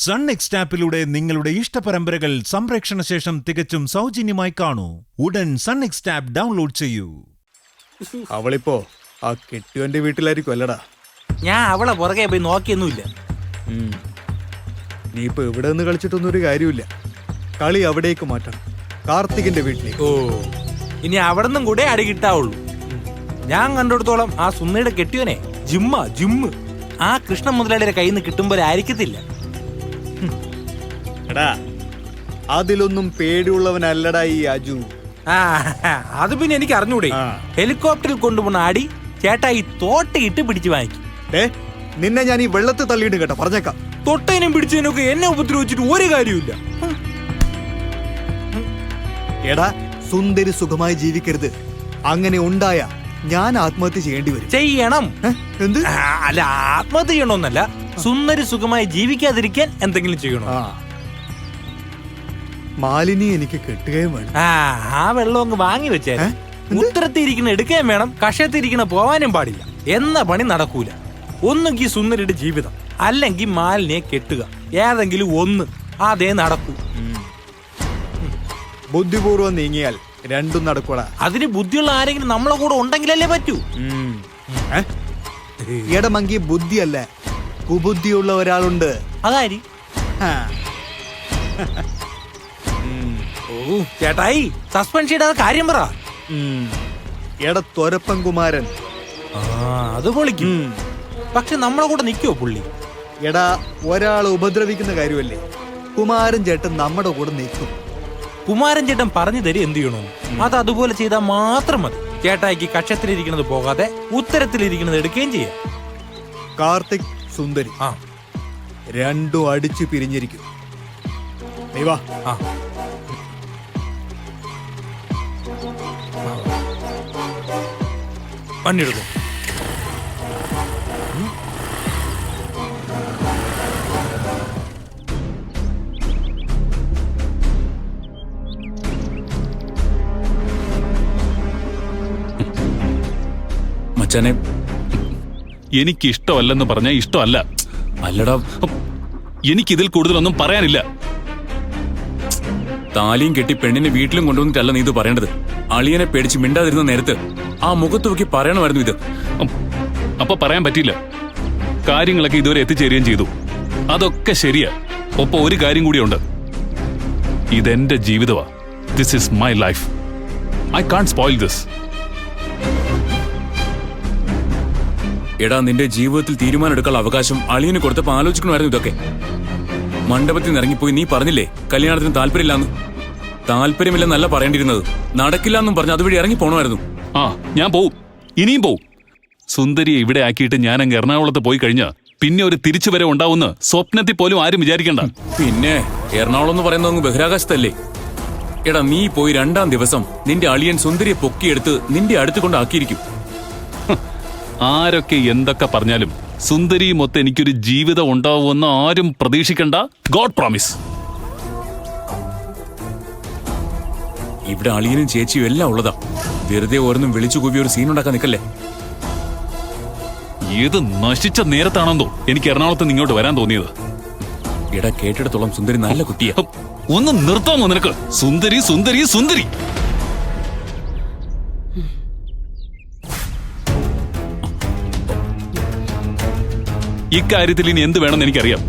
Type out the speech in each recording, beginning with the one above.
Sun next ആപ്പിലൂടെ നിങ്ങളുടെ ഇഷ്ടപരമ്പരകൾ സംപ്രേക്ഷണ ശേഷം തികച്ചും സൗജന്യമായി കാണൂ. ഉടൻ സൺ നെക്സ്റ്റ് ആപ്പ് ഡൗൺലോഡ് ചെയ്യൂ. അവളിപ്പോ ആ കെട്ടിയോന്റെ വീട്ടിലായിരിക്കും അല്ലടാ. ഞാൻ അവളെ പുറകെ പോയി നോക്കിയൊന്നുമില്ല. നീ ഇപ്പൊ ഇവിടെ നിന്ന് കളിച്ചിട്ടൊന്നും ഒരു കാര്യമില്ല. കളി അവിടേക്ക് മാറ്റണം, കാർത്തികിന്റെ വീട്ടിലേക്ക്. ഓ, ഇനി അവിടെ നിന്നും കൂടെ അടി കിട്ടാവുള്ളൂ. ഞാൻ കണ്ടിടത്തോളം ആ സുന്ദരിയുടെ കെട്ടിയോനെ ജിമ്മ് ആ കൃഷ്ണ മുതലാളിയുടെ കയ്യിൽ നിന്ന് കിട്ടുമ്പോൾ ആയിരിക്കത്തില്ല. എടാ, അതിലൊന്നും പേടിയുള്ളവനല്ലടാ ഈ അജു. അത് പിന്നെ എനിക്ക് അറിഞ്ഞൂടെ. ഹെലികോപ്റ്ററിൽ കൊണ്ടുപോകുന്ന അടി ചേട്ടാ ഈ തോട്ടയിട്ട് പിടിച്ചു വാങ്ങിക്കും. നിന്നെ ഞാൻ ഈ വെള്ളത്തിൽ തള്ളിയിട്ട് കേട്ടോ, പറഞ്ഞേക്കാം. തൊട്ടതിനും പിടിച്ചതിനൊക്കെ എന്നെ ഉപദ്രവിച്ചിട്ട് ഒരു കാര്യമില്ല. എടാ, സുന്ദരി സുഖമായി ജീവിക്കരുത്. അങ്ങനെ ഉണ്ടായ ഞാൻ ആത്മഹത്യ ചെയ്യേണ്ടി വരും. ചെയ്യണം. എന്ത്? അല്ല, ആത്മഹത്യ ചെയ്യണമെന്നല്ല, സുന്ദരി സുഖമായി ജീവിക്കാതിരിക്കാൻ എന്തെങ്കിലും ചെയ്യണോ? മാലിനി എനിക്ക് കെട്ടുകയും വേണം. ആ വെള്ളം അങ്ങ് വാങ്ങി വെച്ചേ. ഉത്തരത്തിരിക്കുന്ന എടുക്കുകയും വേണം, കഷത്തിരിക്കുന്ന പോവാനും പാടില്ല. എന്ന പണി നടക്കൂല. ഒന്നുകിൽ സുന്ദരിയുടെ ജീവിതം, അല്ലെങ്കിൽ മാലിനിയെ കെട്ടുക. ഏതെങ്കിലും ഒന്ന് അതേ നടക്കൂ. ബുദ്ധിപൂർവ്വം നീങ്ങിയാൽ രണ്ടും നടക്കൂടാ. അതിന് ബുദ്ധിയുള്ള ആരെങ്കിലും നമ്മളെ കൂടെ ഉണ്ടെങ്കിലല്ലേ പറ്റൂ. എടമങ്കി ബുദ്ധിയല്ല, കുബുദ്ധിയുള്ള ഒരാളുണ്ട്. അതാരി? ചേട്ടായി, സസ്പെൻഡ് ചെയ്താൽ കാര്യം പറ. തൊരപ്പൻ കുമാരൻ. അത് പൊളിക്കും. പക്ഷെ നമ്മളെ കൂടെ നിൽക്കുവോ പുള്ളി? എടാ, ഒരാളെ ഉപദ്രവിക്കുന്ന കാര്യമല്ലേ. കുമാരൻ ചേട്ടൻ നമ്മുടെ കൂടെ നിൽക്കും. കുമാരൻ ചേട്ടൻ പറഞ്ഞു തരും എന്ത് ചെയ്യണോ. അത് അതുപോലെ ചെയ്താൽ മാത്രം മതി. ചേട്ടായിക്ക് കക്ഷത്തിലിരിക്കുന്നത് പോകാതെ ഉത്തരത്തിലിരിക്കുന്നത് എടുക്കുകയും ചെയ്യാം. കാർത്തിക്, സുന്ദരി രണ്ടും അടിച്ചു പിരിഞ്ഞിരിക്കും. നീ വാ. വണ്ടിയെടുക്കും. മച്ചാനെ, എനിക്ക് ഇഷ്ടമല്ലെന്ന് പറഞ്ഞാൽ ഇഷ്ടമല്ല. അല്ലടാ, എനിക്കിതിൽ കൂടുതലൊന്നും പറയാനില്ല. താലിയും കെട്ടി പെണ്ണിനെ വീട്ടിലും കൊണ്ടുവന്നിട്ടല്ല നീ ഇത് പറയേണ്ടത്. അളിയനെ പേടിച്ച് മിണ്ടാതിരുന്ന നേരത്ത് ആ മുഖത്ത് നോക്കി പറയണമായിരുന്നു ഇത്. അപ്പൊ പറയാൻ പറ്റില്ല. കാര്യങ്ങളൊക്കെ ഇതുവരെ എത്തിച്ചേരുകയും ചെയ്തു. അതൊക്കെ ശരിയാ. ഒപ്പം ഒരു കാര്യം കൂടിയുണ്ട്. ഇതെന്റെ ജീവിതമാ. This is my life. I can't spoil this. എടാ, നിന്റെ ജീവിതത്തിൽ തീരുമാനം എടുക്കാനുള്ള അവകാശം അളിയന് കൊടുത്തപ്പോ ആലോചിക്കണമായിരുന്നു ഇതൊക്കെ. മണ്ഡപത്തിൽ നിന്ന് ഇറങ്ങിപ്പോയി നീ പറഞ്ഞില്ലേ കല്യാണത്തിന് താല്പര്യമില്ലാന്ന്. താല്പര്യമില്ലെന്നല്ല പറയേണ്ടിരുന്നത്, നടക്കില്ല എന്നും പറഞ്ഞ് അതുവഴി ഇറങ്ങി പോണമായിരുന്നു. ഞാൻ പോവും, ഇനിയും പോവും. സുന്ദരിയെ ഇവിടെ ആക്കിയിട്ട് ഞാൻ അങ്ങ് എറണാകുളത്ത് പോയി കഴിഞ്ഞാ പിന്നെ ഒരു തിരിച്ചുവരെ ഉണ്ടാവുന്ന സ്വപ്നത്തിൽ പോലും ആരും വിചാരിക്കണ്ട. പിന്നെ എറണാകുളം എന്ന് പറയുന്നത് അങ്ങ് ബഹിരാകാശത്തല്ലേ. എടാ, നീ പോയി 2-ാം ദിവസം നിന്റെ അളിയൻ സുന്ദരിയെ പൊക്കിയെടുത്ത് നിന്റെ അടുത്ത് കൊണ്ടാക്കിയിരിക്കും. ആരൊക്കെ എന്തൊക്കെ പറഞ്ഞാലും സുന്ദരിയും മൊത്തം എനിക്കൊരു ജീവിതം ഉണ്ടാവുമെന്ന് ആരും പ്രതീക്ഷിക്കണ്ട. God promise. ഇവിടെ അളിയനും ചേച്ചിയും എല്ലാം ഉള്ളതാ. വെറുതെ ഓരോന്നും വിളിച്ചു കൂവി ഒരു സീൻ ഉണ്ടാക്കാൻ നിൽക്കല്ലേ. ഏത് നശിച്ച നേരത്താണെന്നോ എനിക്ക് എറണാകുളത്ത് നിങ്ങോട്ട് വരാൻ തോന്നിയത്. എടാ, കേട്ടിടത്തോളം സുന്ദരി നല്ല കുട്ടിയാ. ഒന്ന് നിർത്താമോ നിനക്ക്? സുന്ദരി സുന്ദരി സുന്ദരി. ഇക്കാര്യത്തിൽ ഇനി എന്ത് വേണമെന്ന് എനിക്കറിയാം.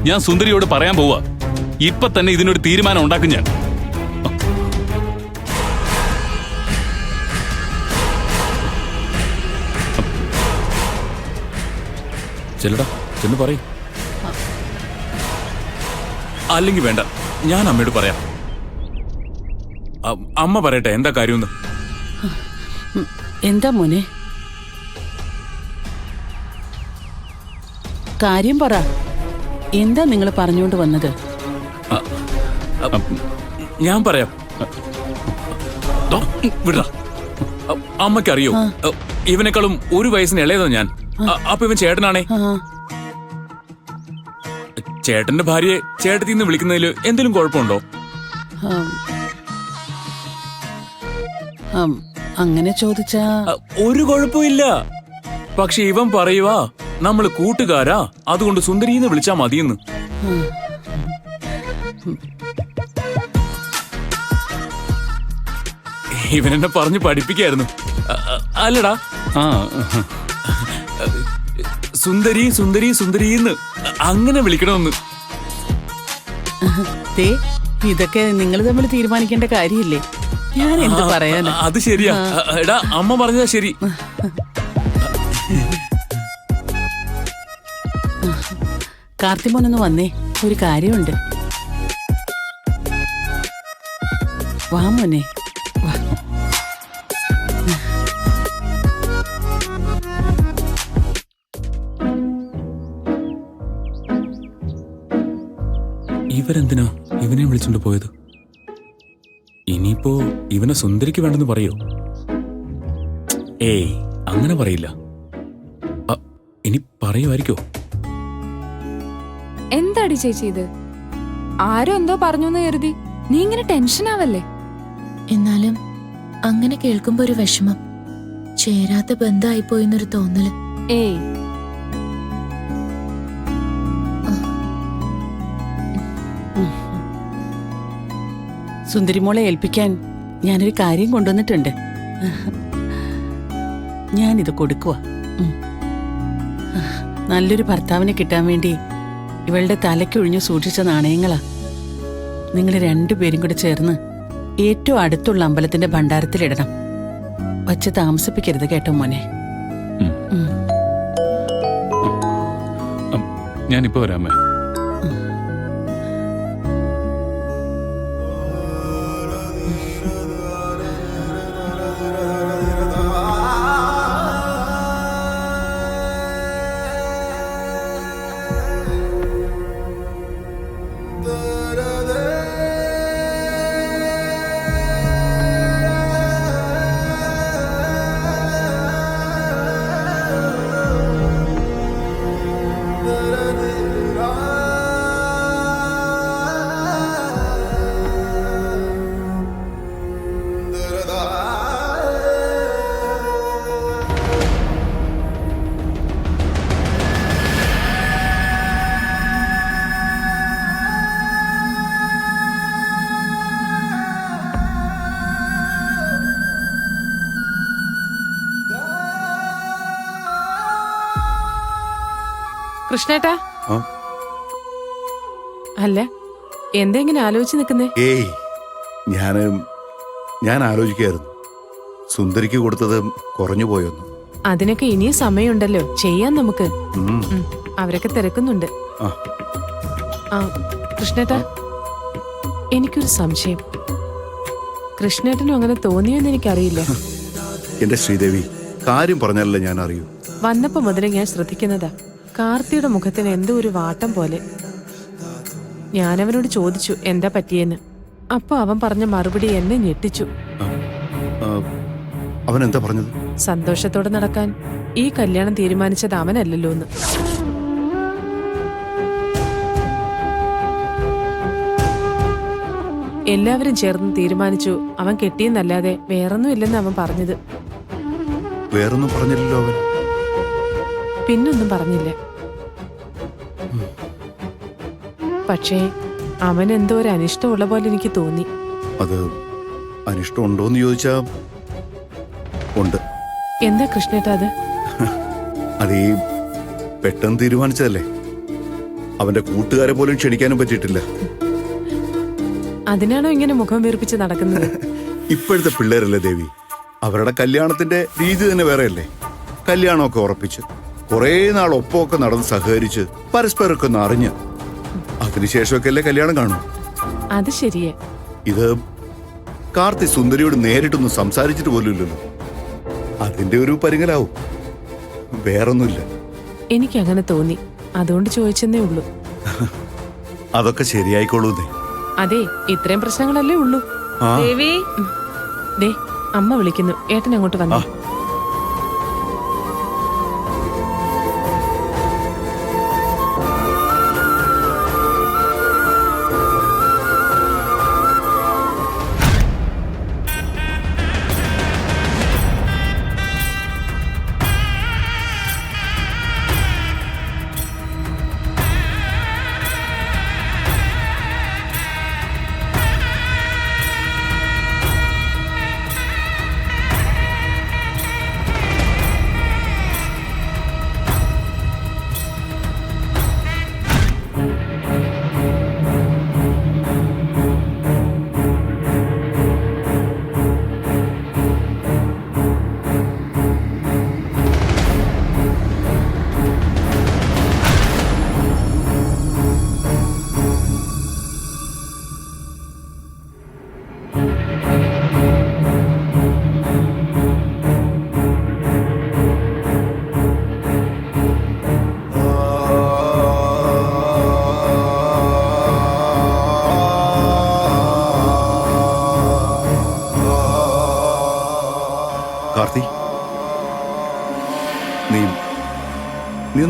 ഞാൻ സുന്ദരിയോട് പറയാൻ പോവാ. ഇപ്പൊ തന്നെ ഇതിനൊരു തീരുമാനം ഉണ്ടാക്കും ഞാൻ. ചെല്ലടാ, ചെന്ന് പറയും. അല്ലെങ്കിൽ വേണ്ട, ഞാൻ അമ്മയോട് പറയാം. അമ്മ പറയട്ടെ എന്താ കാര്യമെന്ന്. എന്താ മോനെ കാര്യം പറ. എന്താ നിങ്ങൾ പറഞ്ഞുകൊണ്ട് വന്നത്? ഞാൻ പറയാം. വിടാ. അമ്മയ്ക്കറിയോ, ഇവനേക്കാളും ഒരു വയസ്സിന് ഇളയതാ ഞാൻ. അപ്പൊ ഇവൻ ചേട്ടനാണേ. ചേട്ടന്റെ ഭാര്യയെ ചേട്ടത്തിന്ന് വിളിക്കുന്നതിൽ എന്തെങ്കിലും കുഴപ്പമുണ്ടോ? അങ്ങനെ ചോദിച്ചാ ഒരു കുഴപ്പമില്ല. പക്ഷെ ഇവൻ പറയുവാ നമ്മള് കൂട്ടുകാരാ, അതുകൊണ്ട് സുന്ദരീന്ന് വിളിച്ചാ മതിയെന്ന്. ഇവനെന്നെ പറഞ്ഞു പഠിപ്പിക്കായിരുന്നു. അല്ലടാ, ആ സുന്ദരി സുന്ദരി സുന്ദരീന്ന് അങ്ങനെ വിളിക്കണമെന്ന്. ദേ, ഇതൊക്കെ നിങ്ങൾ തമ്മിൽ തീരുമാനിക്കേണ്ട കാര്യമില്ലേ? ഞാൻ എന്ത് പറയാനാ? അത് ശരിയാ. എടാ, അമ്മ പറഞ്ഞതാ ശരി. കാർത്തിമോനൊന്ന് വന്നേ, ഒരു കാര്യമുണ്ട്. വാ മോനെ, വാ. ഇവരെന്തിനാ ഇവനെ വിളിച്ചോണ്ട് പോയത്? ഇനിയിപ്പോ ഇവനെ സുന്ദരിക്ക് വേണ്ടെന്ന് പറയോ? ഏയ്, അങ്ങനെ പറയില്ല. ഇനി പറയുമായിരിക്കോ? എന്താടി ചേച്ചി ഇത്? ആരോ എന്തോ പറഞ്ഞു എന്ന് കരുതി നീ ഇങ്ങനെ ടെൻഷൻ ആവല്ലേ? എന്നാലും അങ്ങനെ കേൾക്കുമ്പോ ഒരു വിഷമം, ചേരാത്ത ബന്ധമായി പോയെന്നൊരു തോന്നല്. ഏയ്, സുന്ദരിമോളെ ഏൽപ്പിക്കാൻ ഞാനൊരു കാര്യം കൊണ്ടുവന്നിട്ടുണ്ട്. ഞാനിത് കൊടുക്കുക. നല്ലൊരു ഭർത്താവിനെ കിട്ടാൻ വേണ്ടി ഇവളുടെ തലയ്ക്കൊഴിഞ്ഞു സൂക്ഷിച്ച നാണയങ്ങളാ. നിങ്ങൾ രണ്ടുപേരും കൂടെ ചേർന്ന് ഏറ്റവും അടുത്തുള്ള അമ്പലത്തിന്റെ ഭണ്ഡാരത്തിലിടണം. വച്ച് താമസിപ്പിക്കരുത് കേട്ടോ മോനെ. ഞാനിപ്പോ വരാമേ. കൃഷ്ണേട്ടാ, അല്ല എന്തെങ്ങനെ ആലോചിച്ച് നിൽക്കുന്നേ? ഏയ്, ഞാൻ ആലോചിക്കായിരുന്നു, സുന്ദരിക്ക് കൊടുത്തത് കുറഞ്ഞു പോയൊന്നു. അതിനൊക്കെ ഇനിയും സമയമുണ്ടല്ലോ, ചെയ്യാൻ നമുക്ക്. അവരൊക്കെ തിരക്കുന്നുണ്ട്. ആ കൃഷ്ണേട്ടാ, എനിക്കൊരു സംശയം. കൃഷ്ണേട്ടനും അങ്ങനെ തോന്നിയെന്ന് എനിക്കറിയില്ല. എന്റെ ശ്രീദേവി, കാര്യം പറഞ്ഞാലല്ലേ ഞാൻ അറിയൂ. വന്നപ്പോ മുതലേ ഞാൻ ശ്രദ്ധിക്കുന്നതാ, കാർത്തിയുടെ മുഖത്തിന് എന്തോ ഒരു വാട്ടം പോലെ. ഞാനവനോട് ചോദിച്ചു എന്താ പറ്റിയെന്ന്. അപ്പൊ അവൻ പറഞ്ഞ മറുപടി എന്നെ ഞെട്ടിച്ചു. അവൻ എന്താ പറഞ്ഞത്? സന്തോഷത്തോടെ നടക്കാൻ ഈ കല്യാണം തീരുമാനിച്ചത് അവനല്ലല്ലോ എന്ന്. എല്ലാവരും ചേർന്ന് തീരുമാനിച്ചു അവൻ കെട്ടിയെന്നല്ലാതെ വേറൊന്നും ഇല്ലെന്ന് അവൻ പറഞ്ഞത്. വേറൊന്നും പറഞ്ഞില്ലല്ലോ അവൻ. പിന്നൊന്നും പറഞ്ഞില്ല. പക്ഷേ അവൻ എന്തോ ഒരു അനിഷ്ടമുള്ള പോലെ എനിക്ക് തോന്നി. അത് അനിഷ്ടം ഉണ്ടോന്ന് ചോദിച്ചാ ഉണ്ട്. എന്താ കൃഷ്ണേട്ടാ അത്? അത് ഈ പെട്ടെന്ന് തീരുമാനിച്ചതല്ലേ. അവന്റെ കൂട്ടുകാരെ പോലും ക്ഷണിക്കാനും പറ്റിയിട്ടില്ല. അതിനാണോ ഇങ്ങനെ മുഖം വീർപ്പിച്ച് നടക്കുന്നത്? ഇപ്പോഴത്തെ പിള്ളേരല്ലേ ദേവി, അവരുടെ കല്യാണത്തിന്റെ രീതി തന്നെ വേറെയല്ലേ. കല്യാണമൊക്കെ ഉറപ്പിച്ച് കുറേ നാൾ ഒപ്പമൊക്കെ നടന്ന് സഹകരിച്ച് പരസ്പരമൊക്കെ ഒന്ന് അറിഞ്ഞ് അതിനുശേഷമൊക്കെ അല്ലേ കല്യാണം കാണൂ. അത് ശരിയേ. ഇത് കാർത്തി സുന്ദരിയോട് നേരിട്ടൊന്നും സംസാരിച്ചിട്ട് പോലും ഇല്ലല്ലോ. അതിന്റെ ഒരു പരിങ്ങലാവും, വേറൊന്നുമില്ല. എനിക്കങ്ങനെ തോന്നി, അതുകൊണ്ട് ചോദിച്ചെന്നേ ഉള്ളൂ. അതൊക്കെ ശരിയായിക്കോളൂന്നേ. അതെ, ഇത്രയും പ്രശ്നങ്ങളല്ലേ ഉള്ളൂ. ദേവി, ദേ അമ്മ വിളിക്കുന്നു, ഏട്ടൻ അങ്ങോട്ട് വന്നു.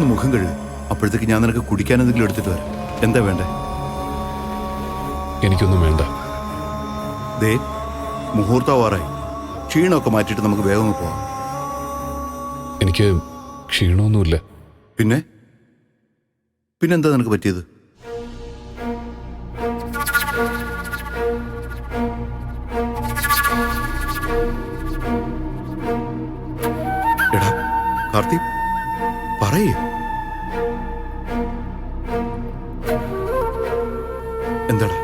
ഒന്ന് മുഖം കഴുകുക. അപ്പോഴത്തേക്ക് ഞാൻ നിനക്ക് കുടിക്കാൻ എന്തെങ്കിലും എടുത്തിട്ട് വരാം. എന്താ വേണ്ടേ? എനിക്കൊന്നും വേണ്ട. ദേ, മുഹൂർത്തവാറായി. ക്ഷീണമൊക്കെ മാറ്റിയിട്ട് നമുക്ക് വേഗം ഒന്ന് പോവാം. എനിക്ക് ക്ഷീണമൊന്നുമില്ല. പിന്നെന്താ നിനക്ക് പറ്റിയത്? എടാ കാർത്തി, പറയേ. എന്താടാ?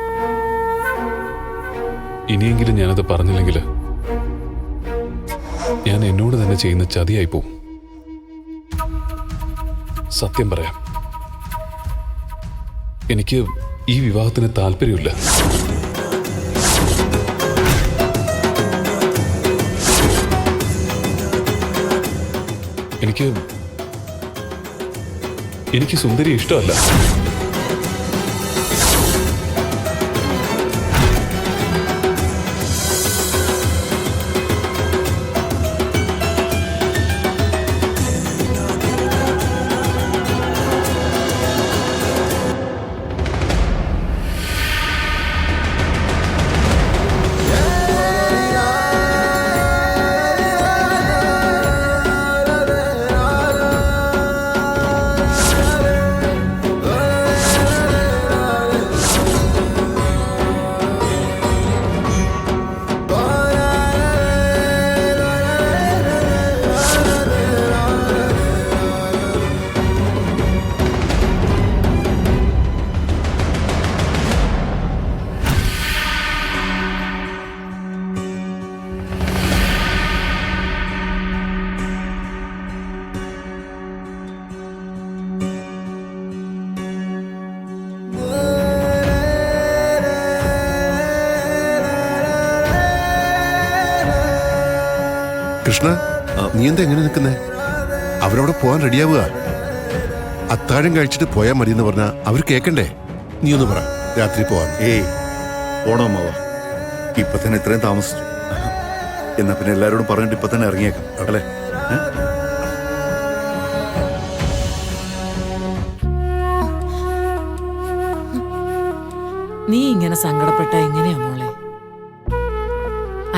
ഇനിയെങ്കിലും ഞാനത് പറഞ്ഞില്ലെങ്കിൽ ഞാൻ എന്നോട് തന്നെ ചെയ്യുന്ന ചതിയായി പോവും. സത്യം പറയാം, എനിക്ക് ഈ വിവാഹത്തിന് താല്പര്യമില്ല. എനിക്ക് സുന്ദരി ഇഷ്ടമല്ല. കൃഷ്ണ, നീ എന്താ എങ്ങനെ നിൽക്കുന്നേ? അവരവിടെ പോകാൻ റെഡിയാവുക. അത്താഴം കഴിച്ചിട്ട് പോയാൽ മതി എന്ന് പറഞ്ഞാൽ അവർ കേൾക്കണ്ടേ? നീ ഒന്ന് പറ, രാത്രി പോവാൻ. പോണോ മാവ? ഇപ്പൊ തന്നെ ഇത്രയും താമസിച്ചു. എന്നാ പിന്നെ എല്ലാരോടും പറഞ്ഞിട്ട് ഇപ്പൊ തന്നെ ഇറങ്ങിയേക്കാം അല്ലേ? നീ ഇങ്ങനെ സങ്കടപ്പെട്ട എങ്ങനെയാ മോളെ?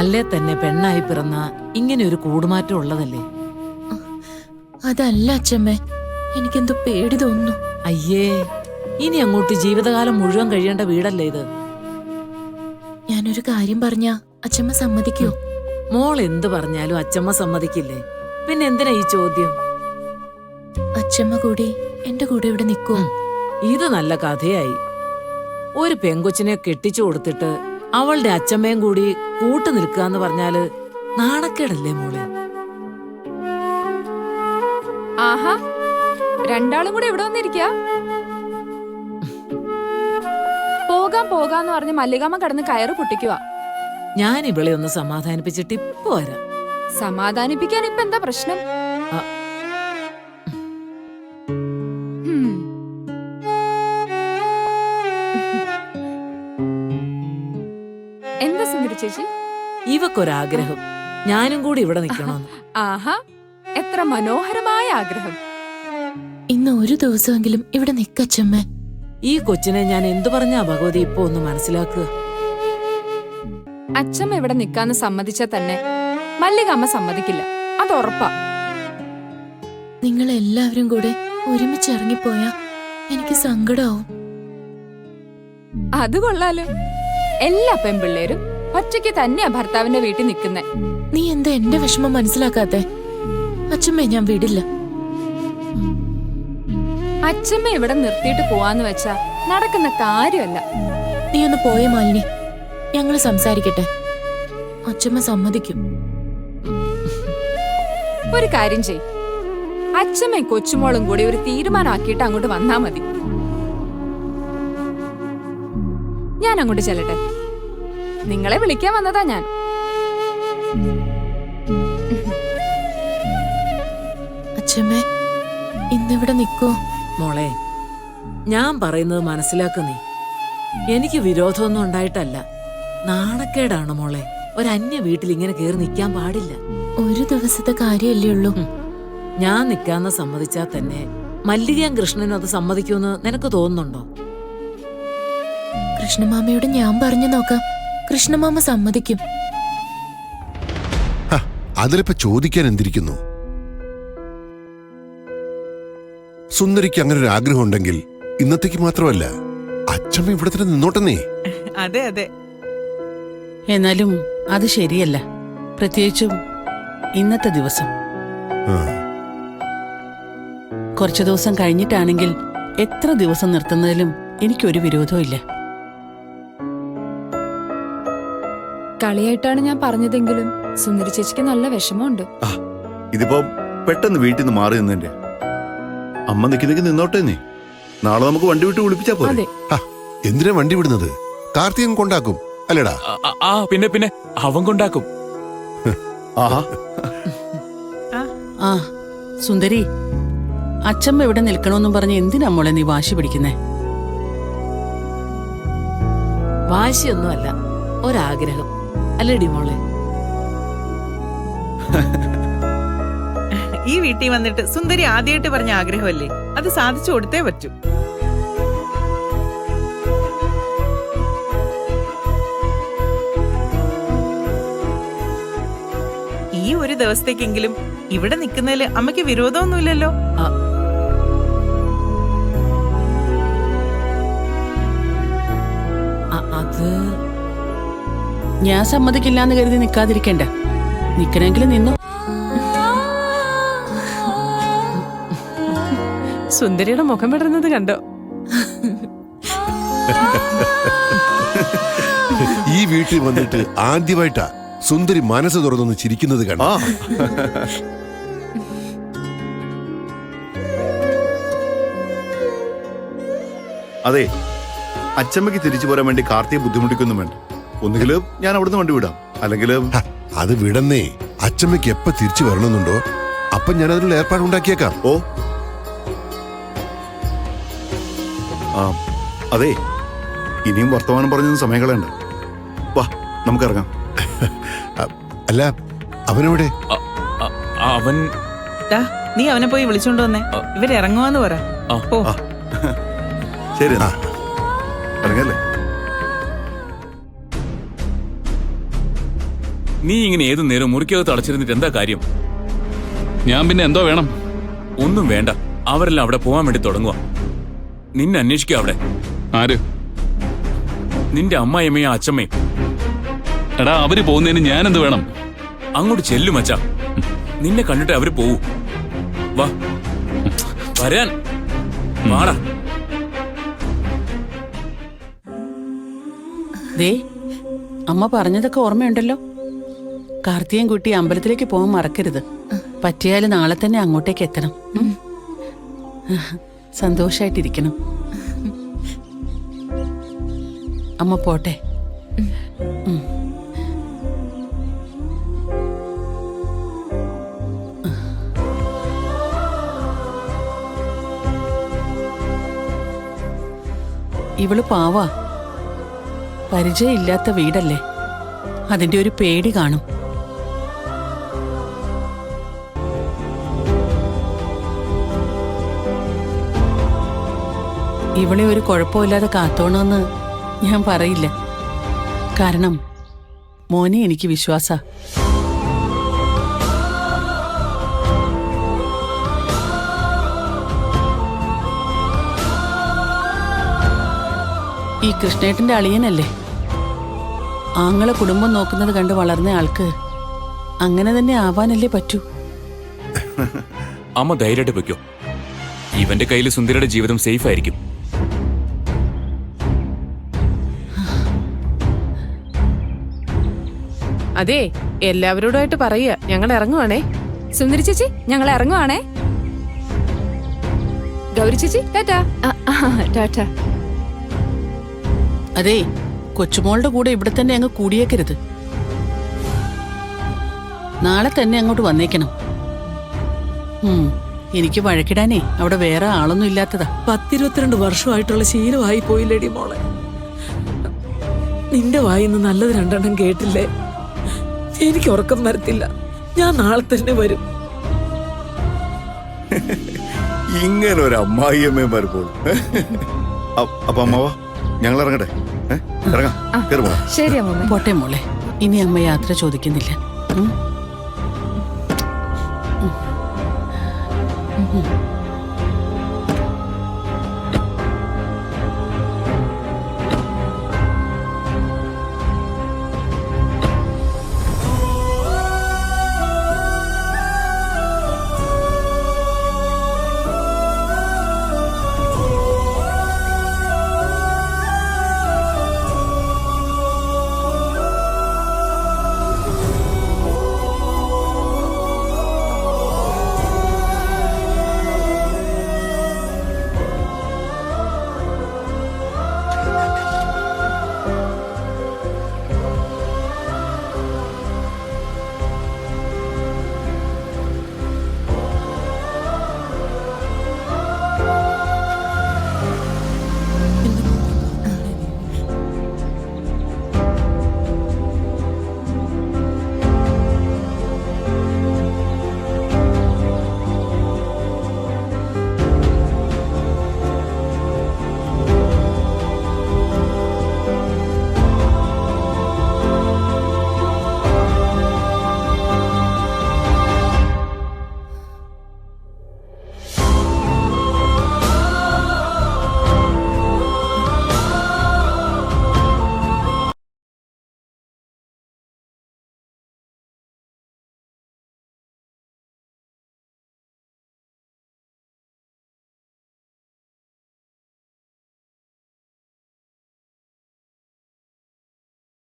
അല്ലേ തന്നെ പെണ്ണായി പിറന്ന ഇങ്ങനെ ഒരു കൂടുമാറ്റം ഉള്ളതല്ലേ? അതല്ല അച്ഛമ്മേ, എനിക്കെന്തോ പേടി തോന്നുന്നു. അയ്യേ, ഇനി അങ്ങോട്ട് ജീവിതകാലം മുഴുവൻ കഴിയേണ്ട വീടല്ലേ ഇത്? ഞാനൊരു കാര്യം പറഞ്ഞാ അച്ഛമ്മ സമ്മതിക്കോ? മോൾ എന്ത് പറഞ്ഞാലും അച്ഛമ്മ സമ്മതിക്കില്ലേ? പിന്നെ എന്തിനാ ഈ ചോദ്യം? അച്ഛമ്മ കൂടി എന്റെ കൂടെ ഇവിടെ നിൽക്കുവോ? ഇത് നല്ല കഥയായി. ഒരു പെങ്കൊച്ചിനെ കെട്ടിച്ചു കൊടുത്തിട്ട് അവളുടെ അച്ഛമ്മയും കൂടി കൂട്ടു നിൽക്കാന്ന് പറഞ്ഞാല് നാണക്കേടല്ലേ മോളെ? ആഹാ, രണ്ടാളും കൂടെ ഇവിടെ വന്നിരിക്ക. പോകാന്ന് പറഞ്ഞ് മല്ലികാമ്മ കടന്ന് കയറ് പൊട്ടിക്കുക. ഞാൻ ഇവളെ ഒന്ന് സമാധാനിപ്പിച്ചിട്ട് ഇപ്പൊ വരാം. സമാധാനിപ്പിക്കാൻ ഇപ്പൊ എന്താ പ്രശ്നം? എന്താ സുന്ദരി ചേച്ചി? ഇവക്കൊരാഗ്രഹം, ഞാനും കൂടി ഇവിടെ നിൽക്കണമെന്ന്. ആഹാ, എത്ര മനോഹരമായ ആഗ്രഹം. ഇന്ന് ഒരു ദിവസമെങ്കിലും ഇവിടെ നിക്കച്ചമ്മേ. ഈ കൊച്ചിനെ ഞാൻ എന്തു പറഞ്ഞാ ഭഗവതി ഇപ്പൊ ഒന്ന് മനസ്സിലാക്കുക. അച്ഛമ്മ ഇവിടെ നിക്കാന്ന് സമ്മതിച്ചാ തന്നെ മല്ലികാമ്മ സമ്മതിക്കില്ല, അത് ഉറപ്പാ. നിങ്ങൾ എല്ലാവരും കൂടെ ഒരുമിച്ച് ഇറങ്ങിപ്പോയാ എനിക്ക് സങ്കടാവും. അത് കൊള്ളാലോ. എല്ലാ പെൺപിള്ളേരും ഒറ്റയ്ക്ക് തന്നെയാ ഭർത്താവിന്റെ വീട്ടിൽ നിൽക്കുന്നേ. നീ എന്താ എന്റെ വിഷമം മനസ്സിലാക്കാത്തെ? അച്ഛമ്മേ, ഞാൻ വിടില്ല. അച്ഛമ്മ ഇവിടെ നിർത്തിയിട്ട് പോവാന്ന് വെച്ചാ നടക്കുന്ന കാര്യമല്ല. നീ ഒന്ന് പോയ മാലിനി, ഞങ്ങള് സംസാരിക്കട്ടെ. അച്ഛമ്മ സമ്മതിക്കും. ഒരു കാര്യം ചെയ്, അച്ഛമ്മയും കൊച്ചുമോളും കൂടി ഒരു തീരുമാനമാക്കിയിട്ട് അങ്ങോട്ട് വന്നാ മതി. ഞാൻ അങ്ങോട്ട് ചെല്ലട്ടെ. നിങ്ങളെ വിളിക്കാൻ വന്നതാ ഞാൻ. അച്ഛമ്മേ, ഇന്നിവിടെ നിക്കോ? മോളെ, ഞാൻ പറയുന്നത് മനസ്സിലാക്കു നീ. എനിക്ക് വിരോധമൊന്നും ഉണ്ടായിട്ടല്ല, നാണക്കേടാണ് മോളെ. ഒരന്യ വീട്ടിൽ ഇങ്ങനെ കേറി നിൽക്കാൻ പാടില്ല. ഒരു ദിവസത്തെ കാര്യമല്ലേ ഉള്ളൂ. ഞാൻ നിൽക്കാന്ന് സമ്മതിച്ചാൽ തന്നെ മല്ലികയും കൃഷ്ണനും അത് സമ്മതിക്കുമെന്ന് നിനക്ക് തോന്നുന്നുണ്ടോ? കൃഷ്ണമാമയോട് ഞാൻ പറഞ്ഞു നോക്കാം. കൃഷ്ണമാമ സമ്മതിക്കും. അതിലിപ്പോ ചോദിക്കാൻ എന്തിരിക്കുന്നു? സുന്ദരിക്ക് അങ്ങനെ ഒരു ആഗ്രഹം ഉണ്ടെങ്കിൽ ഇന്നത്തേക്ക് മാത്രമല്ല, അച്ഛമ്മ ഇവിടെ തന്നെ നിന്നോട്ടെന്നേ. അതെ അതെ. എന്നാലും അത് ശരിയല്ല, പ്രത്യേകിച്ചും ഇന്നത്തെ ദിവസം. കുറച്ചു ദിവസം കഴിഞ്ഞിട്ടാണെങ്കിൽ എത്ര ദിവസം നിർത്തുന്നതിലും എനിക്കൊരു വിരോധവും ഇല്ല. കളിയായിട്ടാണ് ഞാൻ പറഞ്ഞതെങ്കിലും സുന്ദരി ചേച്ചിക്ക് നല്ല വിഷമമുണ്ട്. ഇതിപ്പോ പെട്ടെന്ന് വീട്ടിൽ നിന്ന് മാറി നിന്നെ. അമ്മ നിൽക്കുന്നെങ്കിൽ നിന്നോട്ടെ നീ. നാളെ നമുക്ക് വണ്ടി വിട്ട് വിളിപ്പിച്ചാ പോലെ. എന്തിനാ വണ്ടി വിടുന്നത്? കാർത്തികൻ കൊണ്ടാക്കും അല്ലേടാ? പിന്നെ പിന്നെ അവൻ കൊണ്ടാക്കും. ആ സുന്ദരി, അച്ഛമ്മ ഇവിടെ നിൽക്കണമെന്നും പറഞ്ഞ് എന്തിനാ മോളെ നീ വാശി പിടിക്കുന്നേ? വാശിയൊന്നുമല്ല, ഒരാഗ്രഹം അല്ലേടി മോളെ? ഈ വീട്ടിൽ വന്നിട്ട് സുന്ദരി ആദ്യമായിട്ട് പറഞ്ഞ ആഗ്രഹമല്ലേ, അത് സാധിച്ചു കൊടുത്തേ പറ്റൂ. ഈ ഒരു ദിവസത്തേക്കെങ്കിലും ഇവിടെ നിൽക്കുന്നതിൽ അമ്മയ്ക്ക് വിരോധമൊന്നുമില്ലല്ലോ. അത് ഞാൻ സമ്മതിക്കില്ലാന്ന് കരുതി നിൽക്കാതിരിക്കണ്ട. നിക്കണെങ്കിലും നിന്നു. സുന്ദരിയുടെ മുഖം വിടരുന്നത് കണ്ടോ? ഈ വീട്ടിൽ വന്നിട്ട് ആദ്യമായിട്ടാ സുന്ദരി മനസ്സ് തുറന്നൊന്ന് ചിരിക്കുന്നത് കണ്ടോ? അതെ, അച്ഛമ്മയ്ക്ക് തിരിച്ചു പോരാൻ വേണ്ടി കാർത്തിയെ ബുദ്ധിമുട്ടിക്കൊന്നും വേണ്ട. ഒന്നുകിലും ഞാൻ അവിടുന്ന് വണ്ടി വിടാം, അല്ലെങ്കിൽ അത് വിടന്നേ. അച്ഛമ്മയ്ക്ക് എപ്പ തിരിച്ചു വരണമെന്നുണ്ടോ അപ്പൊ ഞാൻ അതിനുള്ള ഏർപ്പാടുണ്ടാക്കിയേക്കാം. ഓ അതെ, ഇനിയും വർത്തമാനം പറഞ്ഞൊന്നും സമയം കളയണ്ട. വാ നമുക്കിറങ്ങാം. അല്ല, അവനെവിടെ? അവൻ നീ അവനെ പോയി വിളിച്ചോണ്ട് വന്നേ. ഇവരിറങ്ങുവാന്ന് പറ. ശരി, ഇറങ്ങല്ലേ. നീ ഇങ്ങനെ ഏതു നേരം മുറിക്കകത്ത് അടച്ചിരുന്നിട്ട് എന്താ കാര്യം? ഞാൻ പിന്നെ എന്തോ വേണം? ഒന്നും വേണ്ട, അവരെല്ലാം അവിടെ പോവാൻ വേണ്ടി തുടങ്ങുക. നിന്നെ അന്വേഷിക്കുക അവിടെ. ആര്? നിന്റെ അമ്മായിയമ്മയും അച്ഛമ്മയും. എടാ, അവര് പോകുന്നതിന് ഞാൻ എന്ത് വേണം? അങ്ങോട്ട് ചെല്ലും അച്ഛാ, നിന്നെ കണ്ടിട്ട് അവര് പോവൂ. വാ വരാൻ. വാടാ. ദേ, അമ്മ പറഞ്ഞതൊക്കെ ഓർമ്മയുണ്ടല്ലോ. കാർത്തികൻ കുട്ടി അമ്പലത്തിലേക്ക് പോകാൻ മറക്കരുത്. പറ്റിയാല് നാളെ തന്നെ അങ്ങോട്ടേക്ക് എത്തണം. സന്തോഷായിട്ടിരിക്കണം. അമ്മ പോട്ടെ. ഇവള് പാവാ. പരിചയമില്ലാത്ത വീടല്ലേ, അതിന്റെ ഒരു പേടി കാണും. ഇവളെ ഒരു കുഴപ്പമില്ലാതെ കാത്തോണമെന്ന് ഞാൻ പറയില്ല. കാരണം മോനെ എനിക്ക് വിശ്വാസ. ഈ കൃഷ്ണേട്ടന്റെ അളിയനല്ലേ, ആങ്ങളെ കുടുംബം നോക്കുന്നത് കണ്ട് വളർന്ന ആൾക്ക് അങ്ങനെ തന്നെ ആവാനല്ലേ പറ്റൂ. അമ്മ ധൈര്യമായിട്ട് വെക്കോ. ഇവന്റെ കയ്യിൽ സുന്ദരിയുടെ ജീവിതം സേഫ് ആയിരിക്കും. അതെ, എല്ലാവരോടുമായിട്ട് പറയുക, ഞങ്ങൾ ഇറങ്ങുവാണേ. സുന്ദരി ചേച്ചി, ഞങ്ങൾ ഇറങ്ങുവാണേ. ഗൗരി ചേച്ചി, ടാറ്റാ. ടാറ്റാ. അതെ, കൊച്ചുമോളുടെ കൂടെ ഇവിടെ തന്നെ അങ്ങ് കൂടിയേക്കരുത്. നാളെ തന്നെ അങ്ങോട്ട് വന്നേക്കണം. എനിക്ക് വഴക്കിടാനേ അവിടെ വേറെ ആളൊന്നും ഇല്ലാത്തതാ. 10-22 വർഷമായിട്ടുള്ള ശീലമായി പോയില്ലേടി മോളെ. നിന്റെ വായിന്ന് നല്ലത് 2 കേട്ടില്ലേ? എനിക്ക് ഉറക്കം വരത്തില്ല. ഞാൻ നാളെ തന്നെ വരും. ഇങ്ങനെ ഒരു അമ്മായിയമ്മയും വരുമ്പോൾ അപ്പൊ അമ്മാവാ ഞങ്ങൾ ഇറങ്ങട്ടെ. ഇറങ്ങാം, കയറി പോകാം. ശരി അമ്മ. പോട്ടെ മോളെ, ഇനി അമ്മ യാത്ര ചോദിക്കുന്നില്ല. ഉം.